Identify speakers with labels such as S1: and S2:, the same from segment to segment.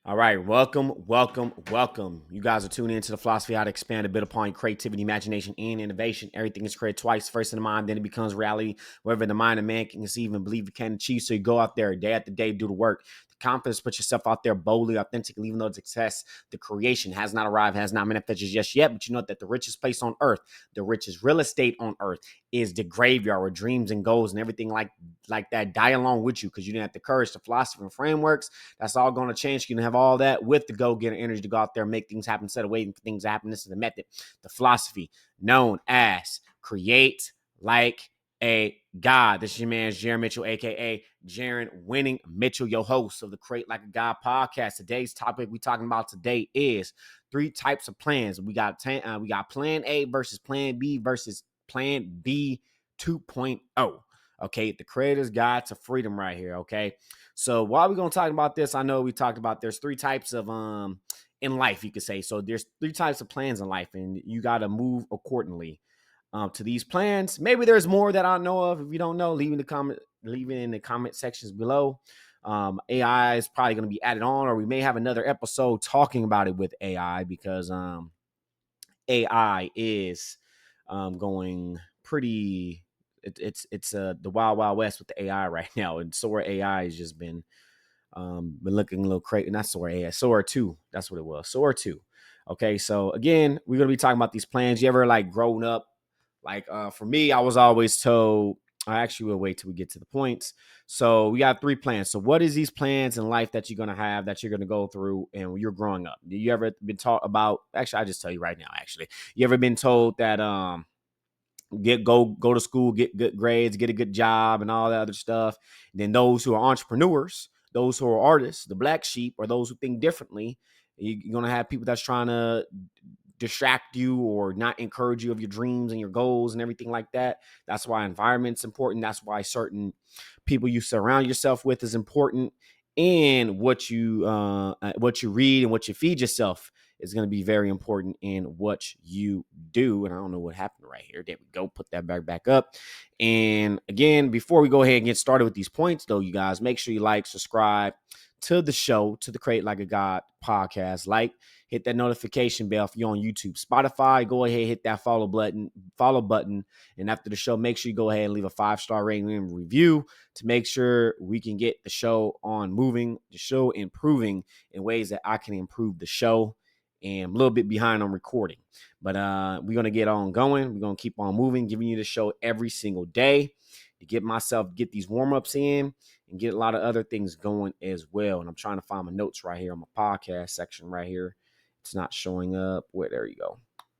S1: All right, welcome. You guys are tuning into the philosophy how to expand a bit upon your creativity, imagination, and innovation. Everything is created twice, first in the mind, then it becomes reality. Wherever the mind of man can conceive and believe it can achieve. So you go out there day after day, do the work. The confidence, put yourself out there boldly, authentically, even though the success, the creation has not arrived, has not manifested just yet. But you know that the richest place on earth, the richest real estate on earth is the graveyard where dreams and goals and everything like that die along with you because you didn't have the courage, the philosophy, and frameworks. That's all going to change. You can have all that with the go-getter energy to go out there and make things happen instead of waiting for things to happen. This is the method, the philosophy known as create like a God. This is your man, Jaron Mitchell, a.k.a. Jaron Winning Mitchell, your host of the Create Like a God podcast. Today's topic we're talking about today is three types of plans. We got plan A versus plan B versus plan B 2.0. Okay, the creator's guide to freedom right here. Okay, so while we're gonna talk about this, I know we talked about there's three types of in life, you could say. So there's three types of plans in life, and you got to move accordingly to these plans. Maybe there's more that I know of. If you don't know, leave in the comment sections below. AI is probably going to be added on, or we may have another episode talking about it with AI because AI is going pretty. It's the wild west with the AI right now, and Sora AI has just been looking a little crazy. Not Sora AI, Sora 2. That's what it was. Sora 2. Okay, so again, we're gonna be talking about these plans. You ever like grown up? Like for me, I was always told. I actually will wait till we get to the points. So we got three plans. So what is these plans in life that you're gonna have that you're gonna go through and when you're growing up? You ever been taught about? Actually, I just tell you right now. Actually, you ever been told that go to school, get good grades, get a good job, and all that other stuff? And then those who are entrepreneurs, those who are artists, the black sheep, or those who think differently, you're gonna have people that's trying to distract you or not encourage you of your dreams and your goals and everything like that. That's why environment's important. That's why certain people you surround yourself with is important. And what you read and what you feed yourself is going to be very important in what you do. And I don't know what happened right here. There we go. Put that back up. And again, before we go ahead and get started with these points, though, you guys, make sure you like, subscribe to the show, to the Create Like a God podcast. Like, hit that notification bell if you're on YouTube. Spotify, go ahead, hit that follow button. And after the show, make sure you go ahead and leave a 5-star rating and review to make sure we can get the show on moving, the show improving in ways that I can improve the show. And I'm a little bit behind on recording. But we're going to get on going. We're going to keep on moving, giving you the show every single day to get these warm-ups in and get a lot of other things going as well. And I'm trying to find my notes right here on my podcast section right here. It's not showing up. Where there you go.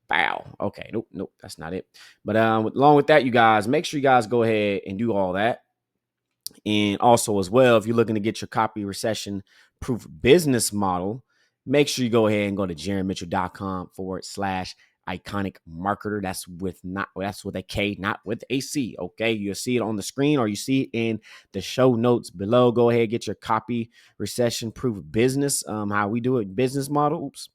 S1: Bow. Okay. Nope. That's not it. But along with that, you guys, make sure you guys go ahead and do all that. And also as well, if you're looking to get your copy recession proof business model, make sure you go ahead and go to jaronmitchell.com/iconic marketer. That's with a K, not with a C. Okay. You'll see it on the screen or you see it in the show notes below. Go ahead, get your copy recession proof business. How we do it, business model. Oops.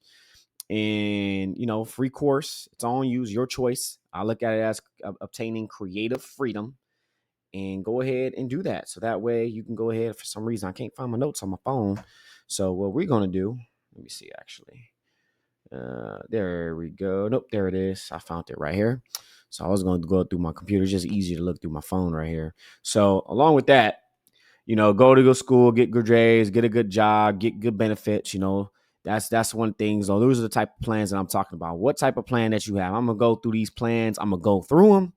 S1: And free course. It's on you, your choice. I look at it as obtaining creative freedom. And go ahead and do that. So that way you can go ahead. For some reason, I can't find my notes on my phone. So what we're going to do, let me see, actually. There we go. Nope, there it is. I found it right here. So I was going to go through my computer. It's just easier to look through my phone right here. So along with that, go to school, get good grades, get a good job, get good benefits. That's one thing. So those are the type of plans that I'm talking about. What type of plan that you have? I'm going to go through these plans. I'm going to go through them.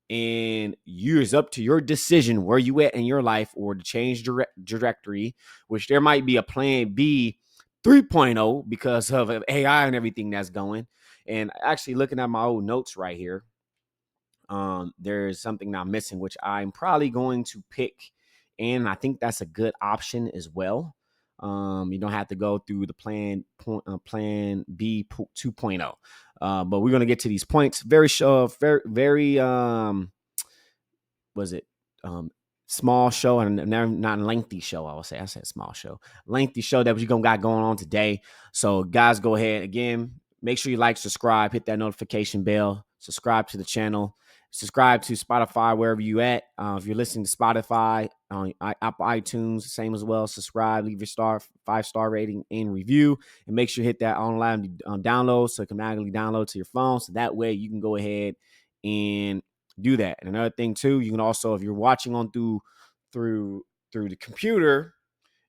S1: And it's up to your decision where you at in your life or to change trajectory, which there might be a plan B 3.0 because of AI and everything that's going. And actually looking at my old notes right here, there's something that I'm missing, which I'm probably going to pick. And I think that's a good option as well. You don't have to go through the plan B 2.0. But we're going to get to these points. Very small show and not lengthy show. I said small show, lengthy show that we're going to got going on today. So guys, go ahead again. Make sure you like, subscribe, hit that notification bell, subscribe to the channel. Subscribe to Spotify wherever you at. If you're listening to Spotify, on Apple iTunes, same as well. Subscribe, leave your 5-star rating and review, and make sure you hit that online download so it can automatically download to your phone. So that way you can go ahead and do that. And another thing too, you can also, if you're watching on through the computer,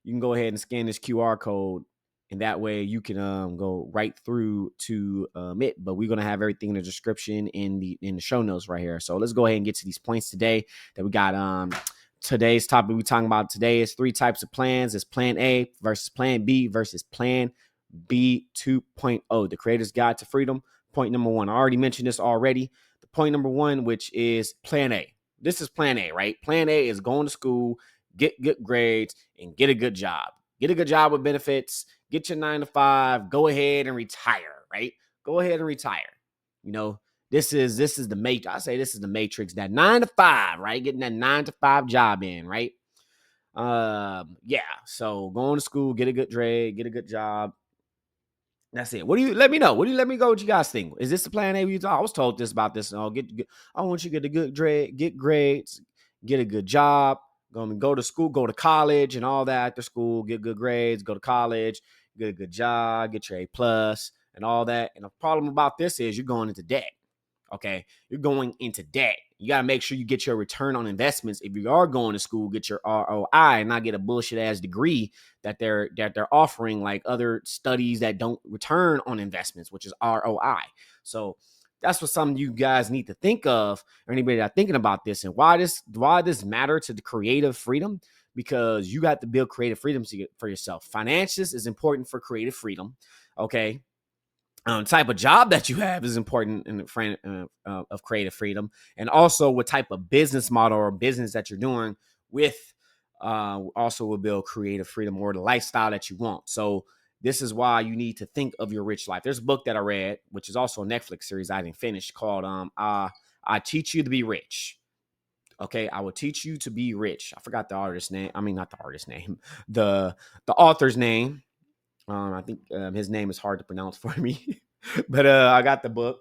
S1: you can go ahead and scan this QR code, and that way you can go right through to it. But we're gonna have everything in the description in the show notes right here. So let's go ahead and get to these points today that we got. Today's topic we're talking about today is 3 types of plans. It's Plan A versus Plan B versus Plan B 2.0, the Creator's Guide to Freedom. Point number 1. I already mentioned this already. The point number 1, which is Plan A. This is Plan A, right? Plan A is going to school, get good grades, and get a good job. Get a good job with benefits. Get your 9 to 5. Go ahead and retire, right? Go ahead and retire. You know, this is the matrix. I say this is the matrix. That 9 to 5, right? Getting that 9 to 5 job in, right? Yeah. So going to school, get a good grade, get a good job. That's it. What do you let me know? What do you let me go? What you guys think? Is this the Plan A? I was told this about this. I want you to get a good grade, get grades, get a good job. Go to school, go to college, and all that after school. Get good grades, go to college, get a good job, get your A+, and all that. And the problem about this is you're going into debt. Okay, you're going into debt. You got to make sure you get your return on investments. If you are going to school, get your ROI and not get a bullshit ass degree that they're offering, like other studies that don't return on investments, which is ROI. So that's what some of you guys need to think of, or anybody that's thinking about this, and why this matter to the creative freedom, because you got to build creative freedom for yourself. Finances is important for creative freedom. Okay. Type of job that you have is important in the frame of creative freedom, and also what type of business model or business that you're doing with also will build creative freedom or the lifestyle that you want. So this is why you need to think of your rich life. There's a book that I read, which is also a Netflix series I didn't finish, called I Teach You to Be Rich. Okay, I will teach you to be rich. I forgot the artist's name. I mean, not the artist's name, the author's name. I think his name is hard to pronounce for me, but I got the book.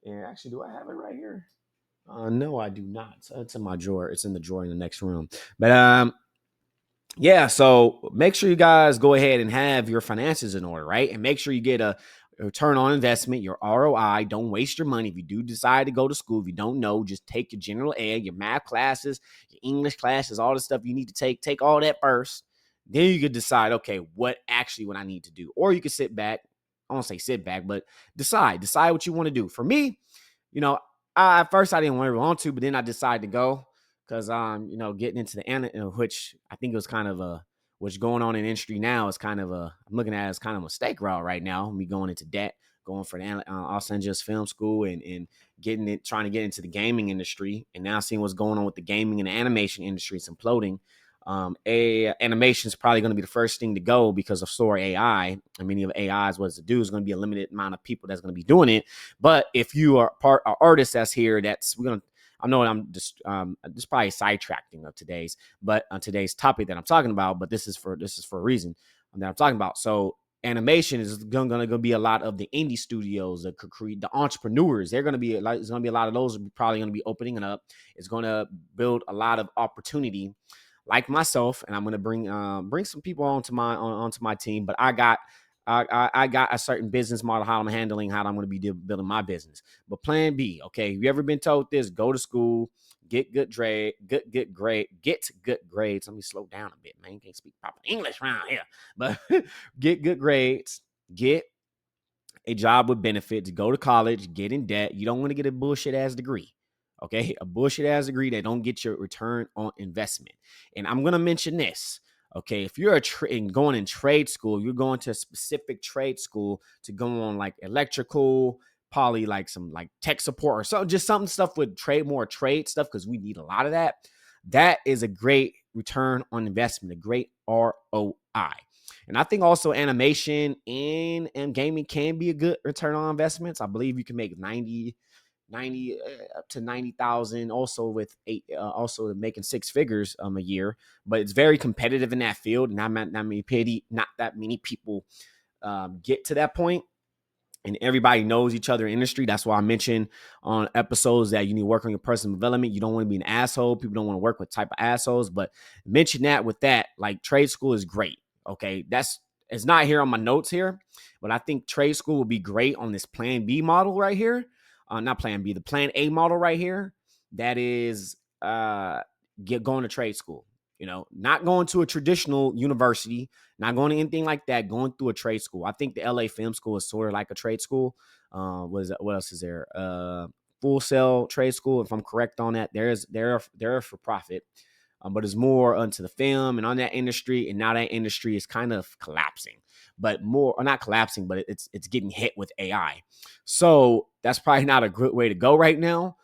S1: And actually, do I have it right here? No, I do not. So it's in my drawer. It's in the drawer in the next room. But yeah. So make sure you guys go ahead and have your finances in order, right? And make sure you get a return on investment, your ROI. Don't waste your money. If you do decide to go to school, if you don't know, just take your general ed, your math classes, your English classes, all the stuff you need to take. Take all that first. Then you could decide, okay, what I need to do. Or you could sit back. I won't say sit back, but decide what you want to do. For me, at first I didn't want to, but then I decided to go because getting into the which I think it was kind of what's going on in the industry now is kind of I'm looking at it as kind of a mistake route right now. Me going into debt, going for the Los Angeles Film School and trying to get into the gaming industry, and now seeing what's going on with the gaming and the animation industry. It's imploding. Animation is probably going to be the first thing to go because of Sora AI. And many of AI's what it do is going to be a limited amount of people that's going to be doing it. But if you are an artist that's here, I know I'm just probably sidetracking of today's topic that I'm talking about, but this is for a reason that I'm talking about. So animation is going to be a lot of the indie studios that could create the entrepreneurs. There's going to be a lot of those probably going to be opening up. It's going to build a lot of opportunity, like myself, and I'm going to bring some people onto my team. But I got a certain business model, how I'm handling, how I'm going to be building my business. But Plan B, okay, have you ever been told this? Go to school, get good grades. Let me slow down a bit, man. You can't speak proper English around here. But get good grades, get a job with benefits, go to college, get in debt. You don't want to get a bullshit ass degree. Okay, a bullshit ass degree that don't get your return on investment. And I'm going to mention this. Okay, if you're going in trade school, you're going to a specific trade school to go on like electrical, probably like some like tech support or so, just stuff with more trade stuff, because we need a lot of that. That is a great return on investment, a great ROI. And I think also animation and gaming can be a good return on investments. I believe you can make 90 up to 90,000 also with also making 6 figures a year, but it's very competitive in that field. Not that many people get to that point. and everybody knows each other in industry. That's why I mentioned on episodes that you need to work on your personal development. You don't want to be an asshole. People don't want to work with type of assholes, but mention that with that, like trade school is great. Okay. It's not here on my notes here, but I think trade school will be great on this plan B model right here. Not plan B, the plan A model right here. That is going to trade school. Not going to a traditional university, not going to anything like that, going through a trade school. I think the LA Film School is sort of like a trade school. What else is there? Full Sail Trade School, if I'm correct on that. They're for profit, but it's more onto the film and on that industry. And now that industry is kind of collapsing, but more, or not collapsing, but it's getting hit with AI. So that's probably not a good way to go right now.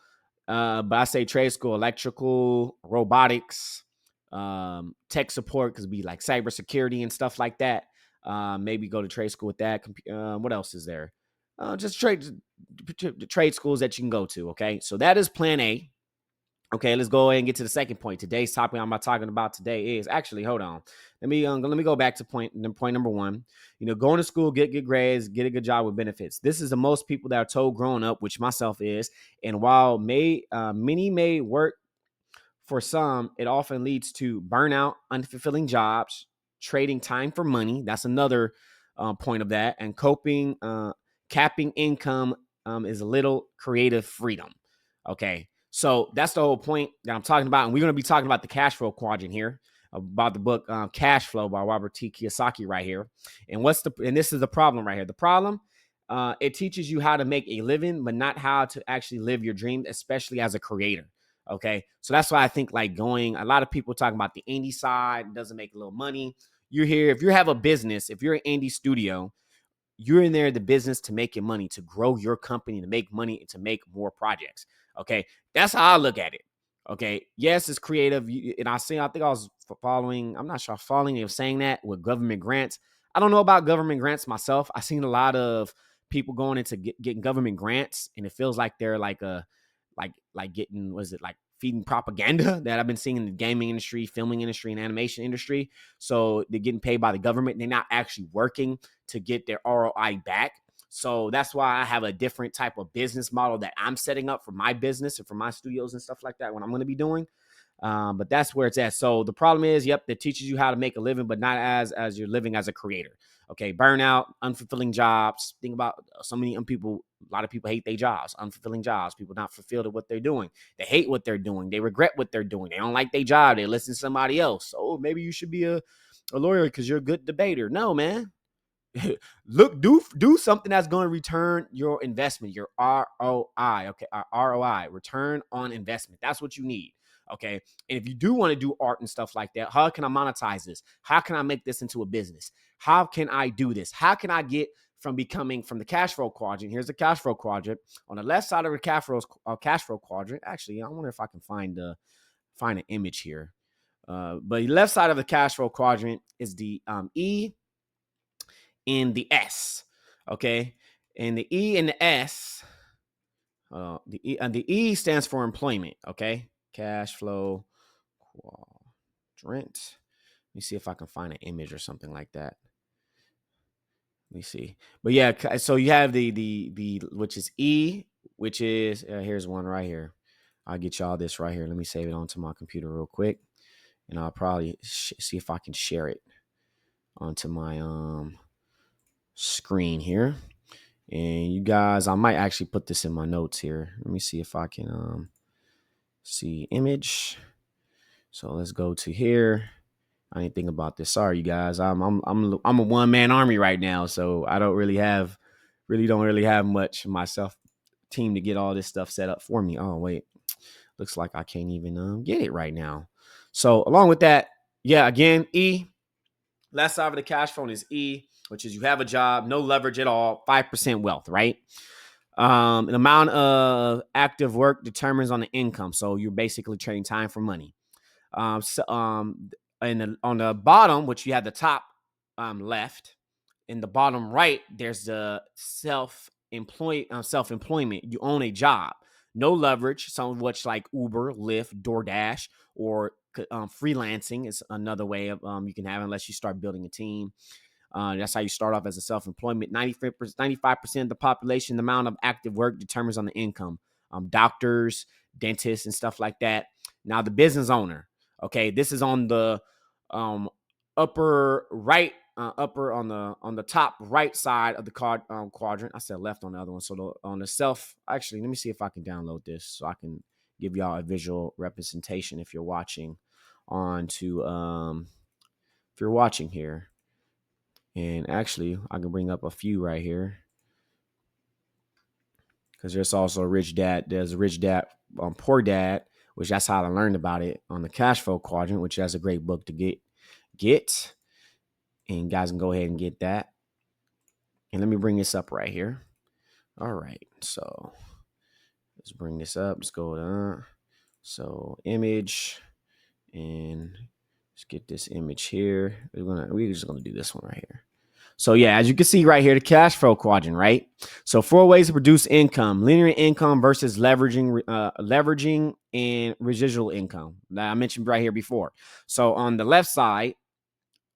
S1: But I say trade school, electrical, robotics, tech support, because be like cybersecurity and stuff like that. Maybe go to trade school with that. What else is there? Just trade schools that you can go to. Okay, so that is plan A. Okay, let's go ahead and get to the second point. Today's topic I'm talking about today is actually, hold on. Let me go back to point number one. Going to school, get good grades, get a good job with benefits. This is the most people that are told growing up, which myself is. And while many may work for some, it often leads to burnout, unfulfilling jobs, trading time for money. That's another point of that. And capping income is a little creative freedom. Okay. So that's the whole point that I'm talking about. And we're going to be talking about the cash flow quadrant here, about the book Cash Flow by Robert T. Kiyosaki right here. And this is the problem right here. The problem, it teaches you how to make a living, but not how to actually live your dream, especially as a creator. Okay. So that's why I think a lot of people talking about the indie side doesn't make a little money. You're here. If you have a business, if you're an indie studio, you're in there the business to make your money, to grow your company, to make money, and to make more projects. Okay. That's how I look at it. Okay. Yes, it's creative. And I think I was following, I'm not sure following you saying that with government grants. I don't know about government grants myself. I've seen a lot of people going into getting government grants, and it feels like they're like getting, what is it, like feeding propaganda that I've been seeing in the gaming industry, filming industry, and animation industry. So they're getting paid by the government. They're not actually working to get their ROI back. So that's why I have a different type of business model that I'm setting up for my business and for my studios and stuff like that, what I'm going to be doing. But that's where it's at. So the problem is, it teaches you how to make a living, but not as you're living as a creator. Okay, burnout, unfulfilling jobs. Think about so many people. A lot of people hate their jobs, unfulfilling jobs. People not fulfilled at what they're doing. They hate what they're doing. They regret what they're doing. They don't like their job. They listen to somebody else. Oh, maybe you should be a lawyer because you're a good debater. No, man. Look, do something that's going to return your investment, your ROI. Okay, ROI, return on investment. That's what you need. Okay. And if you do want to do art and stuff like that, how can I monetize this? How can I make this into a business? How can I do this? How can I get from the cash flow quadrant? Here's the cash flow quadrant. On the left side of the cash flow quadrant. Actually, I wonder if I can find an image here. But the left side of the cash flow quadrant is the E and the S. Okay. And the E and the S, the E stands for employment. Okay. Cash flow quadrant. Let me see if I can find an image or something like that. Let me see. But yeah, so you have the which is E, which is here's one right here. I'll get y'all this right here. Let me save it onto my computer real quick, and I'll probably see if I can share it onto my screen here. And you guys, I might actually put this in my notes here. Let me see if I can see image. So let's go to here. I didn't think about this. Sorry, you guys. I'm a one-man army right now, so I don't really have much myself team to get all this stuff set up for me. Oh wait, looks like I can't even get it right now. So along with that, yeah, again, E. Last side of the cash flow is E, which is you have a job, no leverage at all, 5% wealth, right? An amount of active work determines on the income. So you're basically trading time for money. On the bottom, which you have the top left, in the bottom right, there's the self-employment. You own a job, no leverage. Some of which like Uber, Lyft, DoorDash, or freelancing is another way of you can have, unless you start building a team. That's how you start off as a self-employment. 95% of the population, the amount of active work determines on the income. Doctors, dentists, and stuff like that. Now the business owner. Okay, this is on the upper right, upper on the top right side of the quadrant. I said left on the other one. So on the self, actually, let me see if I can download this so I can give y'all a visual representation if you're watching if you're watching here. And actually, I can bring up a few right here because there's also a rich dad. There's a rich dad, poor dad, which that's how I learned about it on the cash flow quadrant, which that's a great book to get. And you guys can go ahead and get that. And let me bring this up right here. All right, so let's bring this up. Let's go to so image, and let's get this image here. We're just gonna do this one right here. So yeah, as you can see right here, the cash flow quadrant, right? So 4 ways to produce income: linear income versus leveraging and residual income that I mentioned right here before. So on the left side,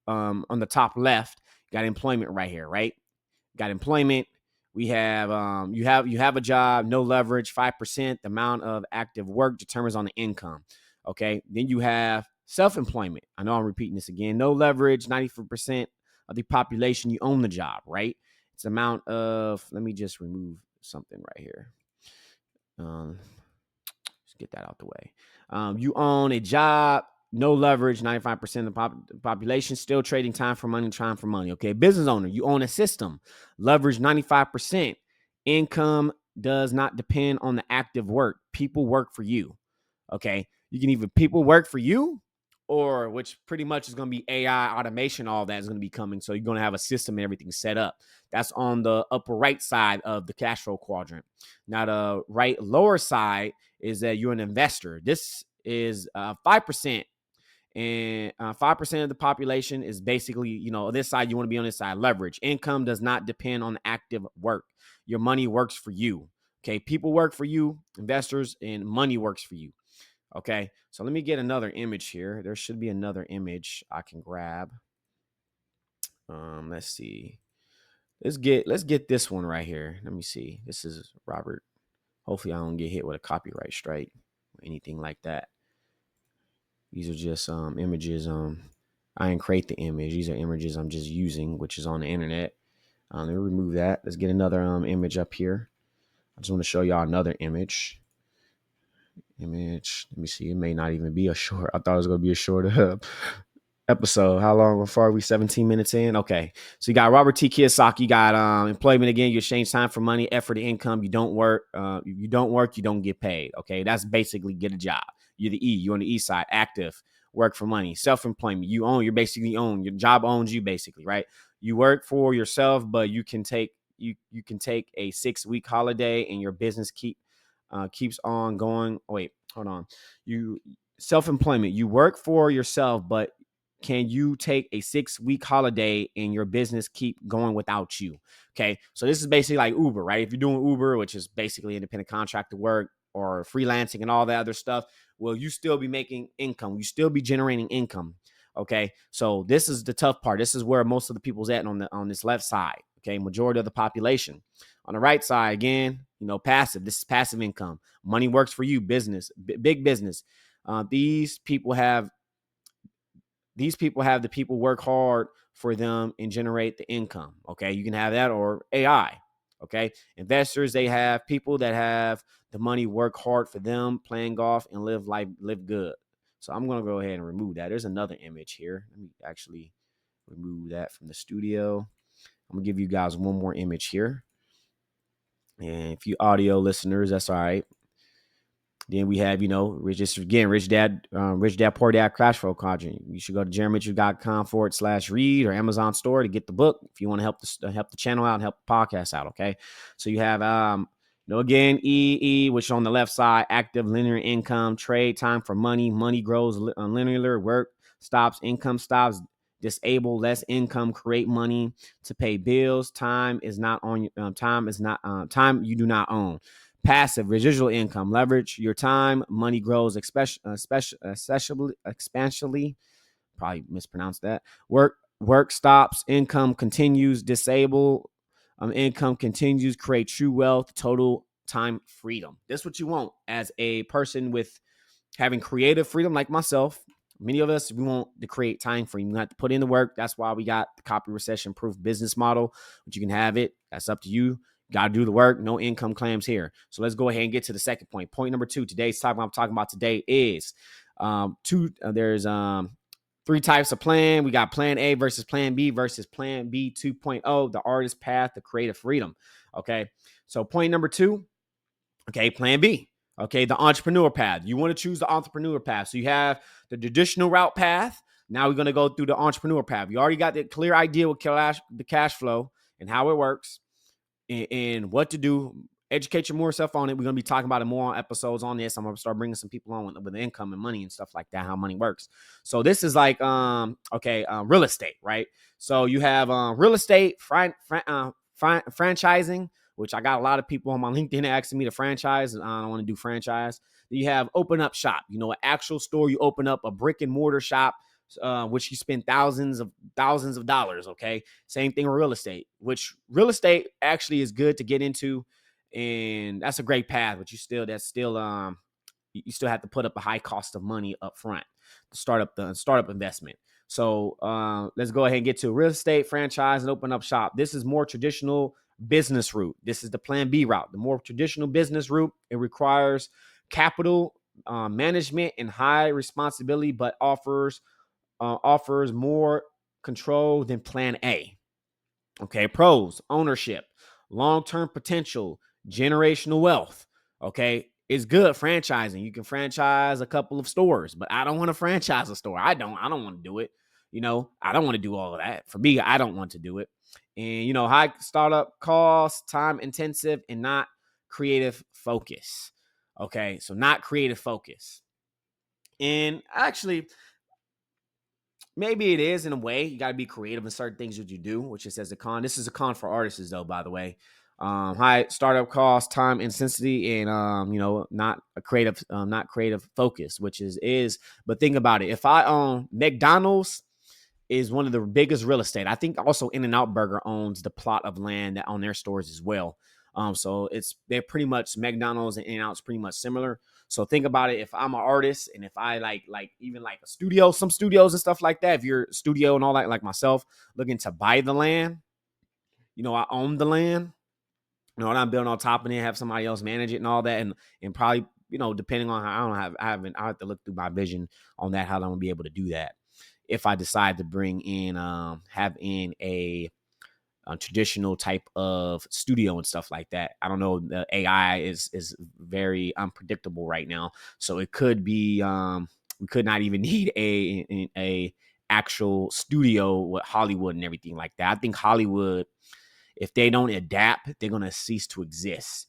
S1: on the top left, you got employment right here, right? Got employment. We have you have a job, no leverage, 5%. The amount of active work determines on the income. Okay. Then you have self-employment. I know I'm repeating this again. No leverage, 94% of the population, you own the job, right? It's the amount of, let me just remove something right here. Let's get that out the way. You own a job, no leverage, 95% of the population, still trading time for money, Okay. Business owner, you own a system, leverage 95%. Income does not depend on the active work. People work for you. Okay. You can either people work for you, or which pretty much is going to be AI automation. All that is going to be coming. So you're going to have a system and everything set up. That's on the upper right side of the cash flow quadrant. Now the right lower side is that you're an investor. This is 5%. And 5% of the population is basically, this side, you want to be on this side. Leverage. Income does not depend on active work. Your money works for you. Okay. People work for you, investors, and money works for you. Okay. So let me get another image here. There should be another image I can grab. Let's see. Let's get this one right here. Let me see. This is Robert. Hopefully I don't get hit with a copyright strike or anything like that. These are just images. I didn't create the image. These are images I'm just using, which is on the internet. Let me remove that. Let's get another image up here. I just want to show y'all another image. Let me see. It may not even be a short. I thought it was going to be a short episode. How long are we? 17 minutes in? Okay. So you got Robert T. Kiyosaki. You got employment again. You exchange time for money, effort, and income. You don't work. You don't get paid. Okay. That's basically get a job. You're the E. You're on the E side. Active. Work for money. Self-employment. You're basically own. Your job owns you basically, right? You work for yourself, but you can take a 6-week holiday and your business keeps on going. Wait, hold on. You self-employment. You work for yourself, but can you take a 6-week holiday and your business keep going without you? Okay. So this is basically like Uber, right? If you're doing Uber, which is basically independent contractor work or freelancing and all that other stuff, will you still be making income? You still be generating income. Okay. So this is the tough part. This is where most of the people's at on this left side. Okay. Majority of the population. On the right side, again, passive. This is passive income. Money works for you, business, big business. These people have the people work hard for them and generate the income. Okay. You can have that or AI. Okay. Investors, they have people that have the money work hard for them, playing golf and live good. So I'm going to go ahead and remove that. There's another image here. Let me actually remove that from the studio. I'm going to give you guys one more image here. And if you audio listeners, that's all right. Then we have, Rich Dad, Poor Dad Crash Flow Quadrant. You should go to jaronmitchell.com/read or Amazon store to get the book if you want to help the channel out and help the podcast out. Okay. So you have, again, E, which on the left side, active linear income, trade time for money. Money grows linear, work stops, income stops, disable less income, create money to pay bills. Time you do not own. Passive, residual income, leverage your time, money grows exponentially, probably mispronounced that. Work work stops, income continues, disable, income continues, create true wealth, total time freedom. That's what you want as a person with having creative freedom like myself. Many of us, we want to create time freedom. You have to put in the work. That's why we got the copy recession proof business model, but you can have it. That's up to you. Got to do the work. No income claims here. So let's go ahead and get to the second point. Point number 2. Today's topic I'm talking about today is there's three types of plan. We got plan A versus plan B versus plan B 2.0, the artist path to creative freedom. Okay. So point number 2, okay, plan B. Okay, the entrepreneur path. You want to choose the entrepreneur path. So you have the traditional route path. Now we're going to go through the entrepreneur path. You already got the clear idea with the cash flow and how it works and what to do. Educate yourself on it. We're going to be talking about it more on episodes on this. I'm going to start bringing some people on with income and money and stuff like that, how money works. So this is like, real estate, right? So you have real estate, franchising, which I got a lot of people on my LinkedIn asking me to franchise. And I don't want to do franchise. Then you have open up shop, an actual store. You open up a brick and mortar shop, which you spend thousands of dollars. Okay. Same thing with real estate, which real estate actually is good to get into. And that's a great path, but you still have to put up a high cost of money up front to start up the startup investment. So let's go ahead and get to real estate, franchise, and open up shop. This is more traditional business route. This is the plan B route, the more traditional business route. It requires capital management and high responsibility, but offers more control than plan A. Okay, pros: ownership, long-term potential, generational wealth. Okay, it's good franchising. You can franchise a couple of stores, but I don't want to franchise a store. I don't want to do it. I don't want to do all of that. For me, I don't want to do it. And high startup costs, time intensive, and not creative focus. Okay, so not creative focus. And actually, maybe it is in a way. You got to be creative in certain things that you do, which is as a con. This is a con for artists, though, by the way. High startup cost, time intensity, and not creative focus, which is. But think about it. If I own McDonald's, is one of the biggest real estate. I think also In-N-Out Burger owns the plot of land that on their stores as well. So they're pretty much McDonald's and In-N-Out's pretty much similar. So think about it. If I'm an artist and if I like even like a studio, some studios and stuff like that, if you're a studio and all that, like myself, looking to buy the land, I own the land, what I'm building on top of it, have somebody else manage it and all that. And probably, depending on how I have to look through my vision on that, how I'm gonna be able to do that. If I decide to bring in, have in a traditional type of studio and stuff like that. I don't know. The AI is very unpredictable right now, so it could be we could not even need a actual studio with Hollywood and everything like that. I think Hollywood, if they don't adapt, they're gonna cease to exist.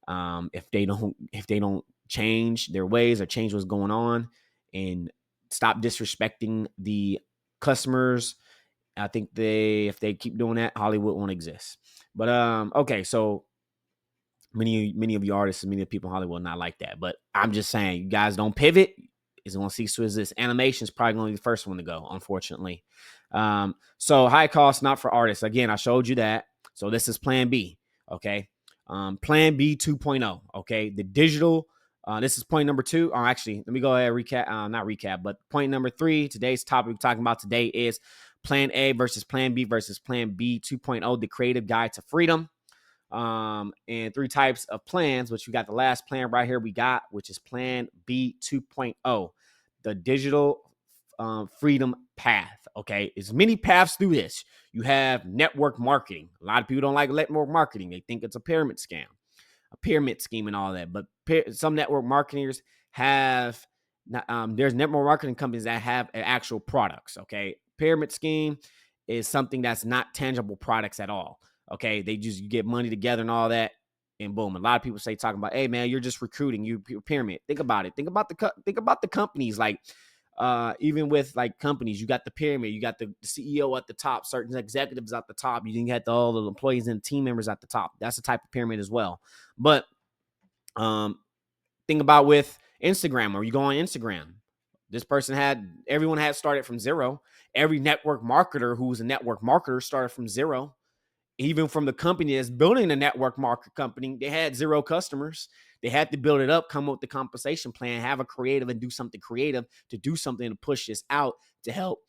S1: If they don't change their ways or change what's going on and stop disrespecting the customers, I think if they keep doing that, Hollywood won't exist. But okay, so many of you artists and many of the people in Hollywood not like that. But I'm just saying, you guys don't pivot, it's going to cease to exist. Animation is probably going to be the first one to go, unfortunately. So high cost, not for artists. Again, I showed you that. So this is plan B. Okay. Plan B 2.0. Okay. The digital. This is point number 2. Actually, let me go ahead and recap. Not recap, but point number 3. Today's topic we're talking about today is plan A versus plan B versus plan B 2.0, the creative guide to freedom. And 3 types of plans, which we got the last plan right here which is plan B 2.0, the digital freedom path. Okay, there's many paths through this. You have network marketing. A lot of people don't like network marketing. They think it's a pyramid scheme and all that. But some network marketers have there's network marketing companies that have actual products. Okay, pyramid scheme is something that's not tangible products at all. Okay, you get money together and all that, and boom. A lot of people talking about, hey man, you're just recruiting, you're pyramid. Think about it. Think about the companies. Like even with like companies, you got the pyramid, you got the CEO at the top, certain executives at the top, you got all the employees and team members at the top. That's the type of pyramid as well. But think about with Instagram, or you go on Instagram, Everyone had started from zero. Every network marketer who's a network marketer started from zero. Even from the company that's building the network market company, they had zero customers. They had to build it up, come up with the compensation plan, have a creative, and do something creative to do something to push this out to help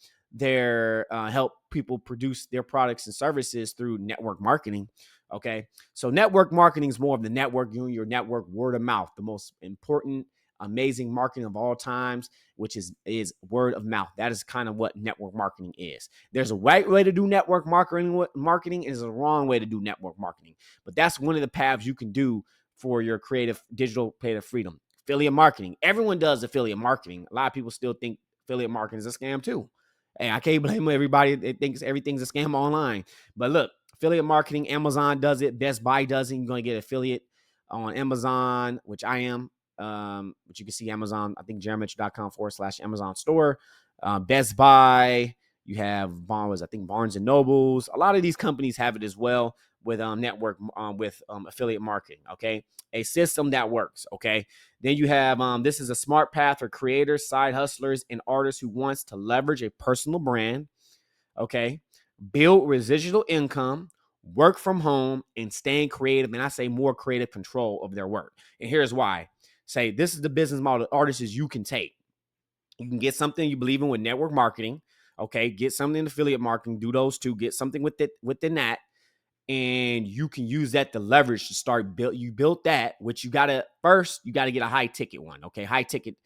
S1: people produce their products and services through network marketing. Okay, so network marketing is more of the network, your network, word of mouth, the most important, amazing marketing of all times, which is word of mouth. That is kind of what network marketing is. There's a right way to do network marketing, and there's a wrong way to do network marketing. But that's one of the paths you can do for your digital creative freedom. Affiliate marketing. Everyone does affiliate marketing. A lot of people still think affiliate marketing is a scam too. Hey, I can't blame everybody that thinks everything's a scam online. But look, affiliate marketing, Amazon does it. Best Buy does it. You're going to get affiliate on Amazon, which I am. But you can see Amazon, I think jaronmitchell.com/Amazon store. Best Buy, you have Barnes and Nobles. A lot of these companies have it as well with affiliate marketing. Okay, a system that works. Okay, then you have this is a smart path for creators, side hustlers, and artists who wants to leverage a personal brand. Okay, build residual income, work from home, and staying creative. And I say more creative control of their work. And here's why. Say this is the business model artists you can take. You can get something you believe in with network marketing. Okay, get something in affiliate marketing. Do those two. Get something within that, and you can use that to leverage to start build. You built that, which you gotta get a high ticket one. Okay, high ticket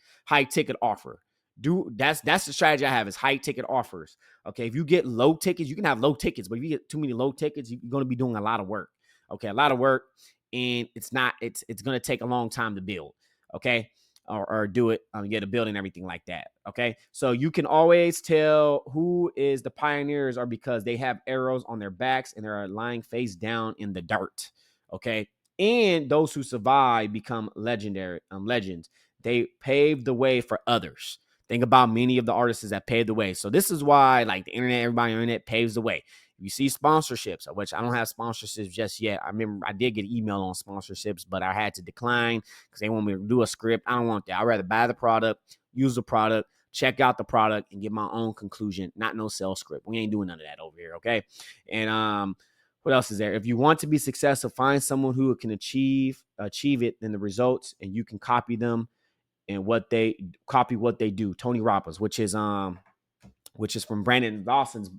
S1: offer. That's the strategy I have is high ticket offers. Okay, if you get low tickets, you can have low tickets, but if you get too many low tickets, you're going to be doing a lot of work. Okay, a lot of work, and it's going to take a long time to build. Okay, or do it, get a building, everything like that. Okay, so you can always tell who is the pioneers are because they have arrows on their backs and they're lying face down in the dirt. Okay, and those who survive become legends. They pave the way for others. Think about many of the artists that paved the way. So this is why, like the internet, everybody on the internet paves the way. You see sponsorships, which I don't have sponsorships just yet. I remember I did get an email on sponsorships, but I had to decline because they want me to do a script. I don't want that. I'd rather buy the product, use the product, check out the product, and get my own conclusion, not no sales script. We ain't doing none of that over here, okay? And what else is there? If you want to be successful, find someone who can achieve it, then the results, and you can copy them and what they do. Tony Robbins, which is from Brandon Dawson's,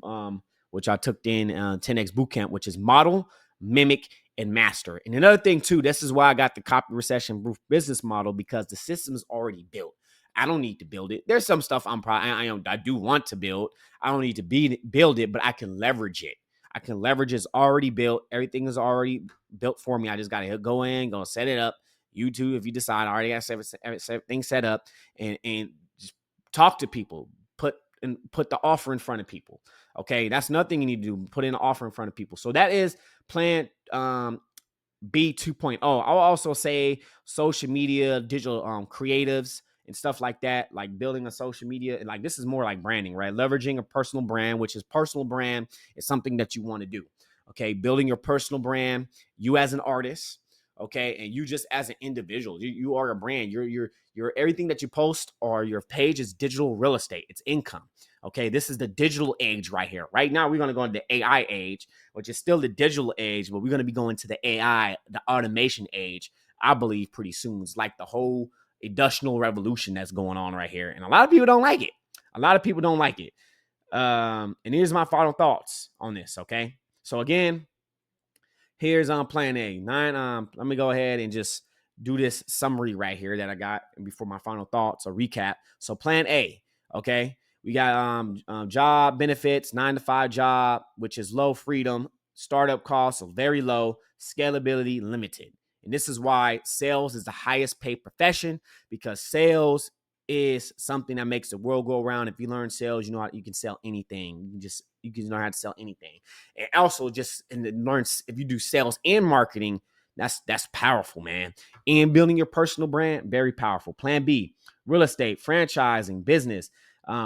S1: which I took in 10X Bootcamp, which is model, mimic, and master. And another thing too, this is why I got the copy recession proof business model, because the system is already built. I don't need to build it. There's some stuff I do want to build. I don't need to build it, but I can leverage it. It's already built. Everything is already built for me. I just got to go set it up. YouTube, if you decide, I already got everything set up, and just talk to people. Put the offer in front of people. Okay, that's nothing you need to do. Put in an offer in front of people. So that is plan B 2.0. I'll also say social media, digital creatives and stuff like that, like building a social media. And like this is more like branding, right? Leveraging a personal brand, which is personal brand is something that you want to do. Okay, building your personal brand, you as an artist, okay, and you just as an individual, you are a brand. You're everything that you post or your page is digital real estate. It's income. Okay, this is the digital age right here. Right now, we're going to go into the AI age, which is still the digital age, but we're going to be going to the AI, the automation age, I believe, pretty soon. It's like the whole industrial revolution that's going on right here. And a lot of people don't like it. And here's my final thoughts on this, okay? So again, here's plan A. Let me go ahead and just do this summary right here that I got before my final thoughts or recap. So plan A, okay? We got job benefits, 9-to-5 job, which is low freedom, startup costs are very low, scalability limited. And this is why sales is the highest paid profession, because sales is something that makes the world go around. If you learn sales, you can sell anything. You can learn how to sell anything. And also if you do sales and marketing, that's powerful, man. And building your personal brand, very powerful. Plan B, real estate, franchising, business,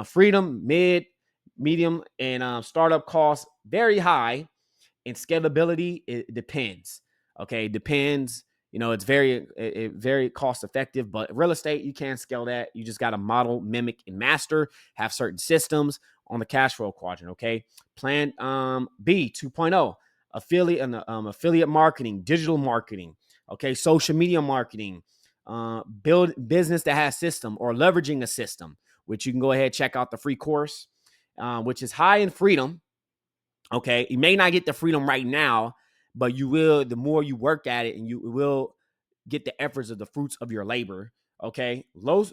S1: freedom, medium, and startup costs, very high. And scalability, it depends. Okay, it depends. It's very cost effective, but real estate, you can't scale that. You just got to model, mimic, and master, have certain systems on the cash flow quadrant. Okay. Plan B 2.0, affiliate marketing, digital marketing. Okay. Social media marketing, build business that has system or leveraging a system, which you can go ahead, check out the free course, which is high in freedom. Okay. You may not get the freedom right now, but you will, the more you work at it, and you will get the efforts of the fruits of your labor. Okay. Low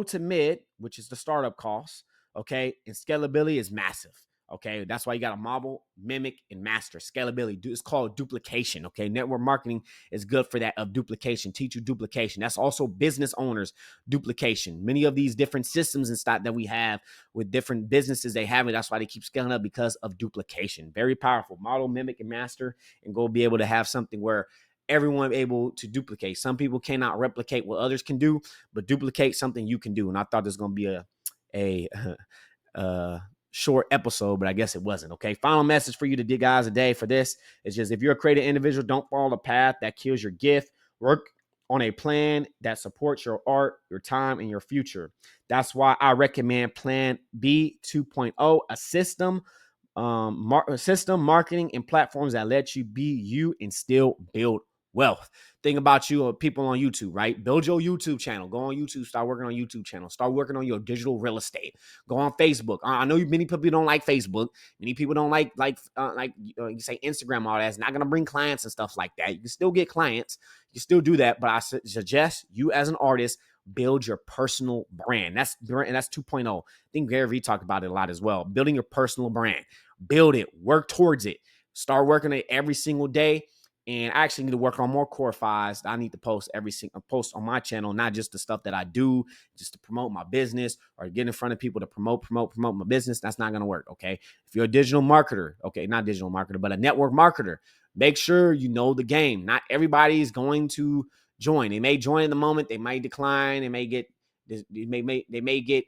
S1: to mid, which is the startup cost. Okay. And scalability is massive. Okay. That's why you got to model, mimic, and master scalability. It's called duplication. Okay. Network marketing is good for that, of duplication, teach you duplication. That's also business owners duplication. Many of these different systems and stuff that we have with different businesses, they have it. That's why they keep scaling up, because of duplication. Very powerful. Model, mimic, and master, and go be able to have something where everyone able to duplicate. Some people cannot replicate what others can do, but duplicate something you can do. And I thought this was going to be a short episode, but I guess it wasn't. Okay. Final message for you guys today for this is just, if you're a creative individual, don't follow the path that kills your gift. Work on a plan that supports your art, your time, and your future. That's why I recommend Plan B 2.0, a system, marketing, and platforms that let you be you and still build wealth. Think about you, people on YouTube, right? Build your YouTube channel. Go on YouTube. Start working on YouTube channel. Start working on your digital real estate. Go on Facebook. I know many people don't like Facebook. Many people don't like you say Instagram. All that's not gonna bring clients and stuff like that. You can still get clients. You can still do that, but I suggest you as an artist build your personal brand. That's 2.0. I think Gary Vee talked about it a lot as well. Building your personal brand. Build it. Work towards it. Start working it every single day. And I actually need to work on more core fives. I need to post every single post on my channel, not just the stuff that I do just to promote my business or get in front of people to promote my business. That's not going to work. Okay. If you're a digital marketer, okay, not digital marketer, but a network marketer, make sure you know the game. Not everybody is going to join. They may join in the moment. They might decline. They may get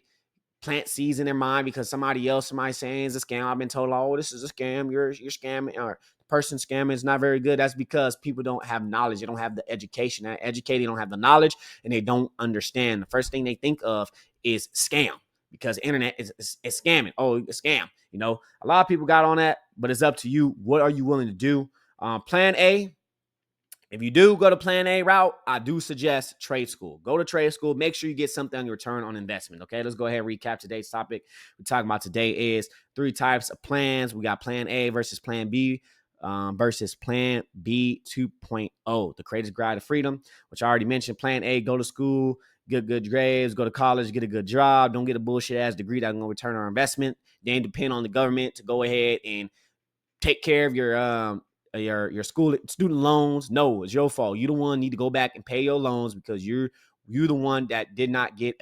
S1: plant seeds in their mind because somebody saying it's a scam. I've been told, oh, this is a scam. You're scamming, or the person scamming is not very good. That's because people don't have knowledge. They don't have the education. They're educated, they don't have the knowledge, and they don't understand. The first thing they think of is scam, because internet is scamming. Oh, a scam. A lot of people got on that, but it's up to you. What are you willing to do? Plan A. If you do go to Plan A route, I do suggest trade school. Go to trade school. Make sure you get something on your return on investment. Okay, let's go ahead and recap today's topic. We're talking about today is 3 types of plans. We got Plan A versus Plan B versus Plan B 2.0, the Creator's Guide to Freedom, which I already mentioned. Plan A, go to school, get good grades, go to college, get a good job. Don't get a bullshit ass degree that's going to return our investment. Then depend on the government to go ahead and take care of your school student loans. No, it's your fault. You the one need to go back and pay your loans, because you're the one that did not get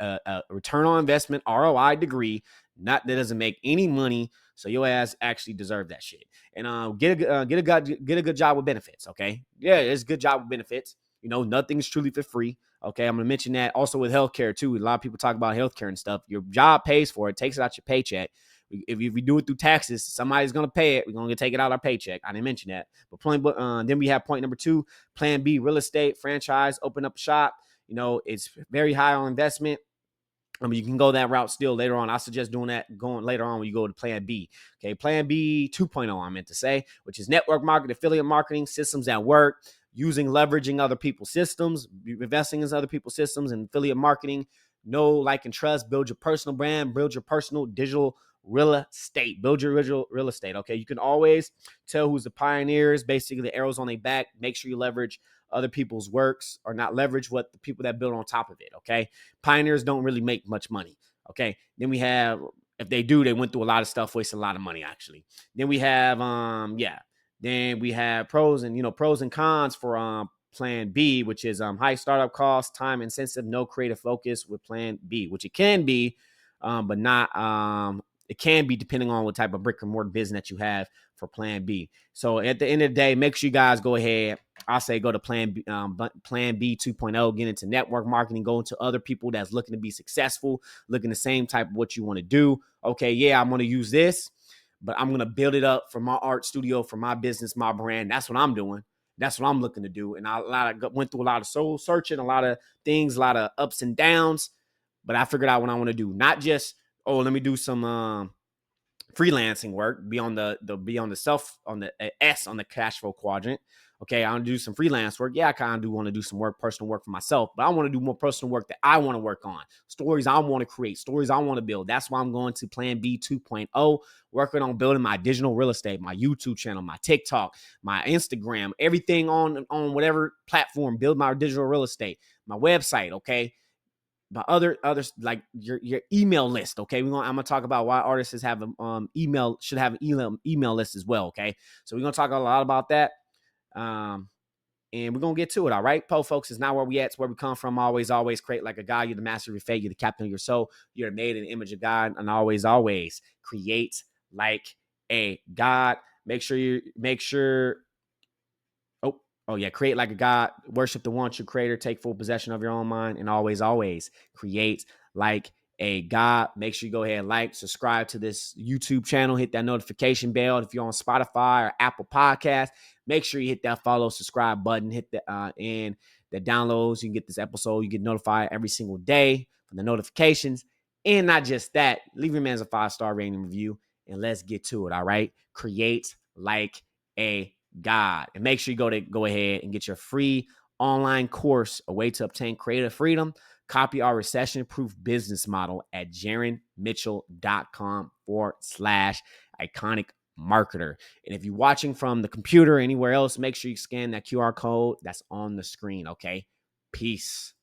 S1: a return on investment ROI degree. That doesn't make any money, so your ass actually deserve that shit. And get a good job with benefits. Okay, yeah, it's a good job with benefits. Nothing's truly for free. Okay, I'm gonna mention that also with healthcare too. A lot of people talk about healthcare and stuff. Your job pays for it, takes it out your paycheck. If we do it through taxes, somebody's going to pay it. We're going to take it out of our paycheck. I didn't mention that. But then we have point number 2, Plan B, real estate, franchise, open up a shop. It's very high on investment. You can go that route still later on. I suggest going later on when you go to Plan B. Okay, Plan B 2.0, I meant to say, which is network marketing, affiliate marketing, systems that work, leveraging other people's systems, investing in other people's systems, and affiliate marketing. Know, like, and trust. Build your personal brand. Build your personal digital real estate. Build your original real estate. Okay, you can always tell who's the pioneers. Basically, the arrows on their back. Make sure you leverage other people's works, or not leverage what the people that build on top of it. Okay, pioneers don't really make much money. Okay, then we have, if they do, they went through a lot of stuff, wasting a lot of money actually. Then we have then we have pros and cons for Plan B, which is high startup costs, time insensitive, no creative focus with Plan B, which it can be, but not. It can be depending on what type of brick and mortar business that you have for Plan B. So at the end of the day, make sure you guys go ahead. I say go to Plan B 2.0, get into network marketing, go into other people that's looking to be successful, looking the same type of what you want to do. Okay, yeah, I'm going to use this, but I'm going to build it up for my art studio, for my business, my brand. That's what I'm doing. That's what I'm looking to do. And went through a lot of soul searching, a lot of things, a lot of ups and downs. But I figured out what I want to do. Not just, oh, let me do some freelancing work, be on the S on the cash flow quadrant. Okay, I want to do some freelance work. Yeah, I kind of do want to do some work, personal work for myself, but I want to do more personal work that I want to work on, stories I want to create, stories I want to build. That's why I'm going to Plan B 2.0, working on building my digital real estate, my YouTube channel, my TikTok, my Instagram, everything on whatever platform, build my digital real estate, my website, okay? But others like your email list. Okay, I'm gonna talk about why artists have should have an email list as well. Okay, so we're gonna talk a lot about that, and we're gonna get to it. All right, folks, it's not where we at, it's where we come from. Always create like a God. You're the master of your fate. You're the captain of your soul. You're made in the image of God, and always create like a God. Make sure. Oh yeah, create like a God, worship the one true creator, take full possession of your own mind, and always create like a God. Make sure you go ahead and like, subscribe to this YouTube channel, hit that notification bell. If you're on Spotify or Apple Podcast, make sure you hit that follow, subscribe button, hit the and the downloads. You can get this episode, you get notified every single day from the notifications. And not just that, leave your man's a 5-star rating review, and let's get to it. All right, create like a God. And make sure you go ahead and get your free online course, A Way to Obtain Creative Freedom. Copy our recession-proof business model at jaronmitchell.com/iconic marketer. And if you're watching from the computer or anywhere else, make sure you scan that QR code that's on the screen. Okay. Peace.